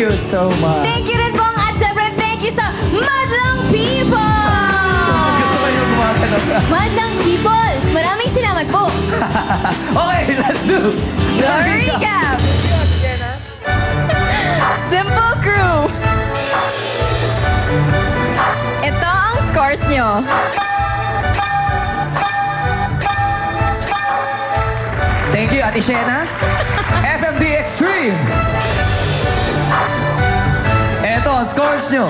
you so much. Thank you rin po at syempre thank you sa Madlang People! Gusto ko yung kumakanap ka. Madlang People! Maraming salamat po! Okay, let's do The recap! Simple Crew! Ito ang scores nyo. Thank you, Ate Shena. FMD Extreme. Eto ang scores nyo.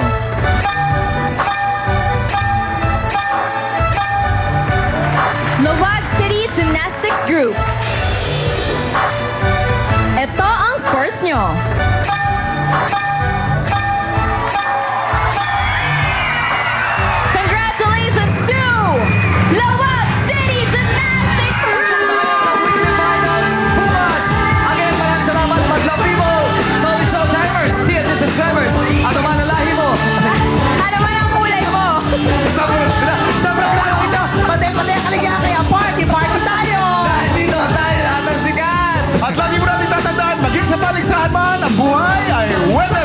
Lawag City Gymnastics Group. Ito ang scores nyo. Congratulations to Lawag City Gymnastics Group! Finals, bukas. Again, maraming salamat, Madlang People. Solid Show Timers, TNT subscribers. Ano man ang lahi mo? Ano man ang kulay mo? Sa programa ito, Pati-pati ang kaligaya kaya party tayo! dahil dito tayo lahat ng sikat. At lagi mo natin tatandaan, maging sa paligsahan man, ang buhay ay weather